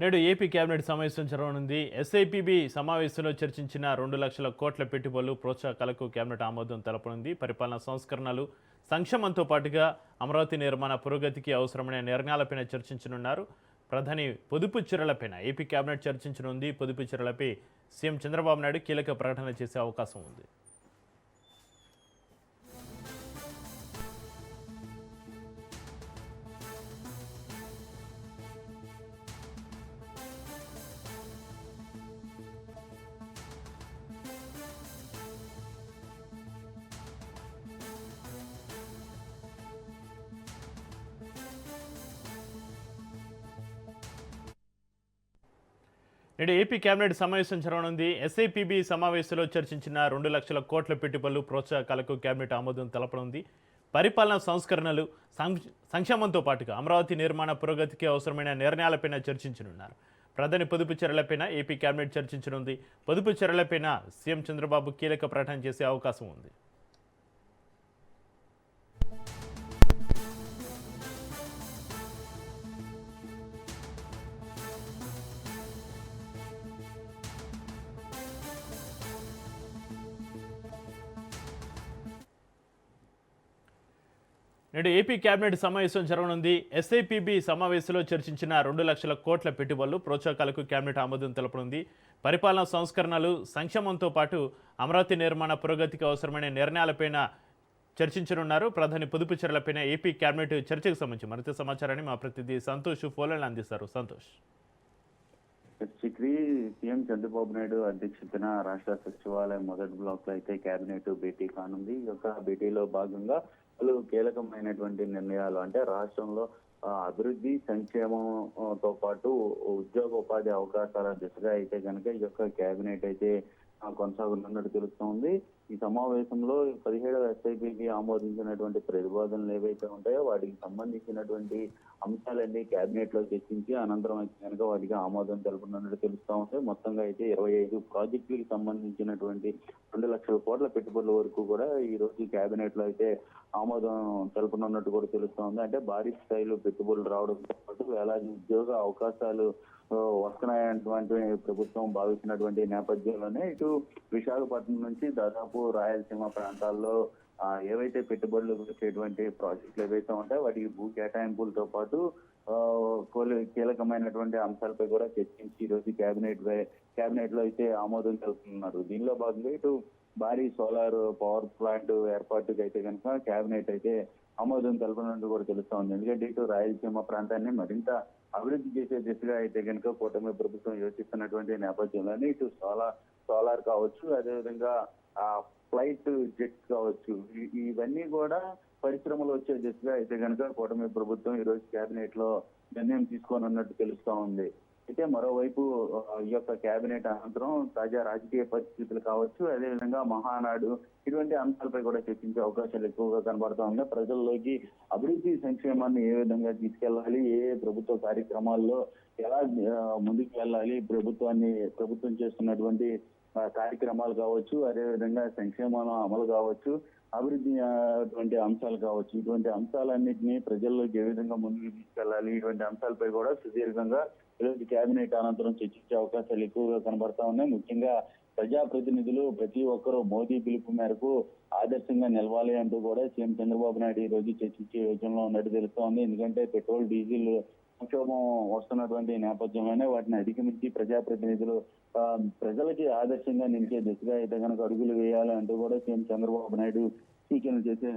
నేడు AP cabinet సమావేశం జరగనుంది. ఎస్ఐపిబి సమావేశంలో చర్చించిన 2,00,000 కోట్ల పెట్టుబడులు ప్రోత్సాహకాలకు కేబినెట్ ఆమోదం తెలపనుంది. పరిపాలనా సంస్కరణలు, సంక్షేమంతో పాటుగా అమరావతి నిర్మాణ పురోగతికి అవసరమైన నిర్ణయాలపైన చర్చించనున్నారు. ప్రధాని పొదుపు చర్యలపైన ఏపీ కేబినెట్ చర్చించనుంది. పొదుపు చర్యలపై సీఎం చంద్రబాబు నాయుడు కీలక ప్రకటన చేసే అవకాశం ఉంది. నేడు ఏపీ కేబినెట్ సమావేశం జరగనుంది. ఎస్ఐపిబి సమావేశంలో చర్చించిన 2,00,000 కోట్ల పెట్టుబడులు ప్రోత్సాహకాలకు కేబినెట్ ఆమోదం తెలపనుంది. పరిపాలనా సంస్కరణలు, సంక్షేమంతో పాటుగా అమరావతి నిర్మాణ పురోగతికి అవసరమైన నిర్ణయాలపైన చర్చించనున్నారు. ప్రధాని పొదుపు చర్యలపైన ఏపీ కేబినెట్ చర్చించనుంది. పొదుపు చర్యలపైన సీఎం చంద్రబాబు కీలక ప్రకటన చేసే అవకాశం ఉంది. నేడు ఏపీ కేబినెట్ సమావేశం జరగనుంది. ఎస్ఐపిబి సమావేశంలో చర్చించిన 2,00,000 కోట్ల పెట్టుబడులు ప్రోత్సాహకాలకు కేబినెట్ ఆమోదం తెలపనుంది. పరిపాలనా సంస్కరణలు, సంక్షేమంతో పాటు అమరావతి నిర్మాణ పురోగతికి అవసరమైన నిర్ణయాలపైన చర్చించనున్నారు. ప్రధాని పొదుపు చర్యలపైన ఏపీ కేబినెట్ చర్చకు సంబంధించి మరింత సమాచారాన్ని మా ప్రతినిధి సంతోష్ ఫోన్లైన్ అందిస్తారు. సంతోష్. సిక్రీ సీఎం చంద్రబాబు నాయుడు అధ్యక్షతన రాష్ట్ర సచివాలయం మొదటి బ్లాక్ లో అయితే కేబినెట్ భేటీ కానుంది. ఈ యొక్క భేటీలో భాగంగా పలు కీలకమైనటువంటి నిర్ణయాలు అంటే రాష్ట్రంలో అభివృద్ధి, సంక్షేమంతో పాటు ఉద్యోగ ఉపాధి అవకాశాల దిశగా అయితే కనుక ఈ యొక్క కేబినెట్ అయితే కొనసాగుతున్నట్టు తెలుస్తోంది. ఈ సమావేశంలో 17వ ఎస్ఐపికి ఆమోదించినటువంటి ప్రతిపాదనలు ఏవైతే ఉంటాయో వాటికి సంబంధించినటువంటి అంశాలన్నీ కేబినెట్ లో చర్చించి అనంతరం అయితే కనుక వాటికి ఆమోదం తెలుపుతున్నట్టు తెలుస్తా ఉంది. మొత్తంగా అయితే 25 ప్రాజెక్టులకు సంబంధించినటువంటి 2,00,000 కోట్ల పెట్టుబడుల వరకు కూడా ఈ రోజు కేబినెట్ లో అయితే ఆమోదం తెలుపుతున్నట్టు కూడా తెలుస్తా ఉంది. అంటే భారీ స్థాయిలో పెట్టుబడులు రావడంతో పాటు వేలాది ఉద్యోగ అవకాశాలు వస్తున్నాయన్నటువంటి ప్రభుత్వం భావించినటువంటి నేపథ్యంలోనే ఇటు విశాఖపట్నం నుంచి దాదాపు రాయలసీమ ప్రాంతాల్లో ఏవైతే పెట్టుబడులు వచ్చేటువంటి ప్రాజెక్టులు ఏవైతే ఉంటాయో వాటికి భూ కేటాయింపులతో పాటు కీలకమైనటువంటి అంశాలపై కూడా చర్చించి ఈ రోజు కేబినెట్ లో అయితే ఆమోదం తెలుపుతున్నారు. దీనిలో భాగంగా ఇటు భారీ సోలార్ పవర్ ప్లాంట్ ఏర్పాటుకి అయితే కనుక కేబినెట్ అయితే ఆమోదం తెలపనున్నట్టు కూడా తెలుస్తా ఉంది. ఎందుకంటే ఇటు రాయలసీమ ప్రాంతాన్ని మరింత అభివృద్ధి చేసే దిశగా అయితే కనుక కూటమి ప్రభుత్వం యోచిస్తున్నటువంటి నేపథ్యంలోనే ఇటు సోలార్ కావచ్చు, అదేవిధంగా ఫ్లైట్ జెట్స్ కావచ్చు, ఇవన్నీ కూడా పరిశ్రమలు వచ్చే దిశగా అయితే కనుక కూటమి ప్రభుత్వం ఈ రోజు కేబినెట్ లో నిర్ణయం తీసుకోనున్నట్టు తెలుస్తా ఉంది. అయితే మరోవైపు ఈ యొక్క కేబినెట్ అనంతరం తాజా రాజకీయ పరిస్థితులు కావచ్చు, అదేవిధంగా మహానాడు ఇటువంటి అంశాలపై కూడా చర్చించే అవకాశాలు ఎక్కువగా కనబడతా ఉన్నాయి. ప్రజల్లోకి అభివృద్ధి సంక్షేమాన్ని ఏ విధంగా తీసుకెళ్లాలి, ఏ ప్రభుత్వ కార్యక్రమాల్లో ఎలా ముందుకు వెళ్ళాలి, ప్రభుత్వం చేస్తున్నటువంటి కార్యక్రమాలు కావచ్చు, అదేవిధంగా సంక్షేమ అమలు కావచ్చు, అభివృద్ధి అటువంటి అంశాలు కావచ్చు, ఇటువంటి అంశాలన్నింటినీ ప్రజల్లోకి ఏ విధంగా ముందుకు తీసుకెళ్లాలి, ఇటువంటి అంశాలపై కూడా సుదీర్ఘంగా ఈరోజు కేబినెట్ అనంతరం చర్చించే అవకాశాలు ఎక్కువగా కనబడతా ఉన్నాయి. ముఖ్యంగా ప్రజాప్రతినిధులు ప్రతి ఒక్కరూ మోదీ పిలుపు మేరకు ఆదర్శంగా నిలవాలి అంటూ కూడా సీఎం చంద్రబాబు నాయుడు ఈ రోజు చర్చించే యోచనలో ఉన్నట్టు తెలుస్తా ఉంది. ఎందుకంటే పెట్రోల్, డీజిల్ సంక్షోభం వస్తున్నటువంటి నేపథ్యంలోనే వాటిని అధిగమించి ప్రజాప్రతినిధులు ప్రజలకి ఆదర్శంగా నిలిచే దిశగా అయితే కనుక అడుగులు వేయాలి అంటూ కూడా సీఎం చంద్రబాబు నాయుడు సూచనలు చేసే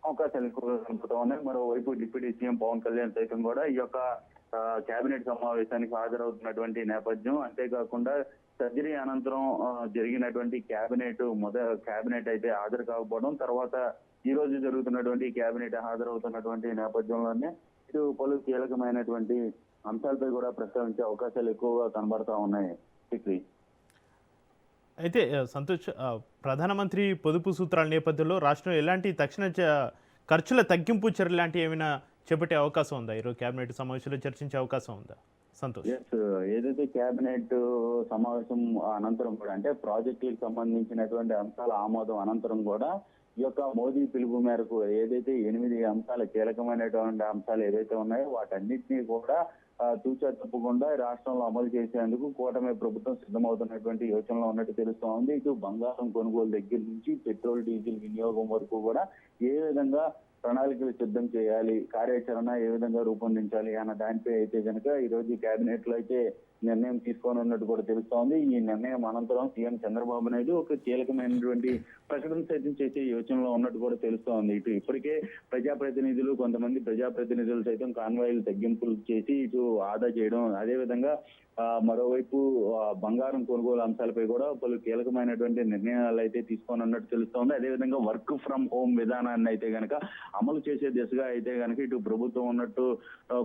అవకాశాలు ఎక్కువగా కనపడతా ఉన్నాయి. మరోవైపు డిప్యూటీ సీఎం పవన్ కళ్యాణ్ సైతం కూడా ఈ యొక్క కేబినెట్ సమావేశానికి హాజరవుతున్నటువంటి నేపథ్యం. అంతేకాకుండా సర్జరీ అనంతరం జరిగినటువంటి కేబినెట్ అయితే హాజరు కాకపోవడం, తర్వాత ఈ రోజు జరుగుతున్నటువంటి కేబినెట్ హాజరవుతున్నటువంటి నేపథ్యంలోనే ఇటు పలు కీలకమైనటువంటి అంశాలపై కూడా ప్రస్తావించే అవకాశాలు ఎక్కువగా కనబడతా ఉన్నాయి. అయితే సంతోష్, ప్రధానమంత్రి పొదుపు సూత్రాల నేపథ్యంలో రాష్ట్రంలో ఎలాంటి తక్షణ ఖర్చుల తగ్గింపు చర్యలు లాంటివి ఏమైనా చేపట్టే అవకాశం ఉందా? ఈరోజు కేబినెట్ సమావేశంలో చర్చించే అవకాశం ఉందా? సంతోష్. ఏదైతే కేబినెట్ సమావేశం అనంతరం కూడా అంటే ప్రాజెక్టులకు సంబంధించినటువంటి అంశాల ఆమోదం అనంతరం కూడా ఈ యొక్క మోదీ పిలుపు మేరకు ఏదైతే 8 అంశాలు కీలకమైనటువంటి అంశాలు ఏదైతే ఉన్నాయో వాటన్నిటినీ కూడా తూచా తప్పకుండా రాష్ట్రంలో అమలు చేసేందుకు కూటమి ప్రభుత్వం సిద్ధమవుతున్నటువంటి యోచనలో ఉన్నట్టు తెలుస్తా ఉంది. ఇటు బంగారం కొనుగోలు దగ్గర నుంచి పెట్రోల్ డీజిల్ వినియోగం వరకు కూడా ఏ విధంగా ప్రణాళికలు సిద్ధం చేయాలి, కార్యాచరణ ఏ విధంగా రూపొందించాలి అన్న దానిపై అయితే కనుక ఈ రోజు కేబినెట్ లో అయితే నిర్ణయం తీసుకోనున్నట్టు కూడా తెలుస్తోంది. ఈ నిర్ణయం అనంతరం సీఎం చంద్రబాబు నాయుడు ఒక కీలకమైనటువంటి ప్రకటన సైతం చేసే యోచనలో ఉన్నట్టు కూడా తెలుస్తోంది. ఇటు ఇప్పటికే కొంతమంది ప్రజాప్రతినిధులు సైతం కాన్వాయిలు తగ్గింపులు చేసి ఇటు ఆదా చేయడం, అదే విధంగా మరోవైపు బంగారం కొనుగోలు అంశాలపై కూడా పలు కీలకమైనటువంటి నిర్ణయాలు అయితే తీసుకోనున్నట్టు తెలుస్తోంది. అదేవిధంగా వర్క్ ఫ్రం హోమ్ విధానాన్ని అయితే గనక అమలు చేసే దిశగా అయితే గనక ఇటు ప్రభుత్వం ఉన్నట్టు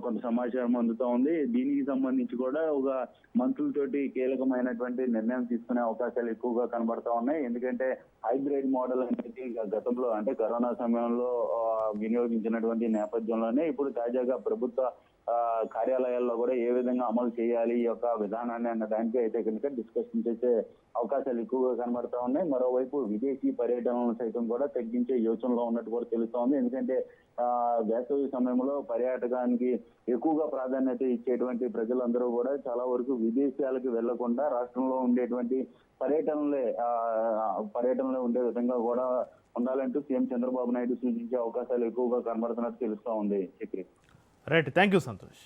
కొంత సమాచారం అందుతా ఉంది. దీనికి సంబంధించి కూడా ఒక మంత్రులతోటి కీలకమైనటువంటి నిర్ణయం తీసుకునే అవకాశాలు ఎక్కువగా కనబడతా ఉన్నాయి. ఎందుకంటే హైబ్రిడ్ మోడల్ అనేది గతంలో అంటే కరోనా సమయంలో వినియోగించినటువంటి నేపథ్యంలోనే ఇప్పుడు తాజాగా ప్రభుత్వ కార్యాలయాల్లో కూడా ఏ విధంగా అమలు చేయాలి ఈ యొక్క విధానాన్ని అన్న దానికి అయితే కనుక డిస్కషన్ చేసే అవకాశాలు ఎక్కువగా కనబడతా ఉన్నాయి. మరోవైపు విదేశీ పర్యటనలను సైతం కూడా తగ్గించే యోచనలో ఉన్నట్టు కూడా తెలుస్తోంది. ఎందుకంటే వేసవి సమయంలో పర్యాటకానికి ఎక్కువగా ప్రాధాన్యత ఇచ్చేటువంటి ప్రజలందరూ కూడా చాలా వరకు విదేశాలకు వెళ్లకుండా రాష్ట్రంలో ఉండేటువంటి పర్యటనలో ఉండే విధంగా కూడా ఉండాలంటూ సీఎం చంద్రబాబు నాయుడు సూచించే అవకాశాలు ఎక్కువగా కనబడుతున్నట్టు తెలుస్తా ఉంది. Chakri. Right, thank you Santosh.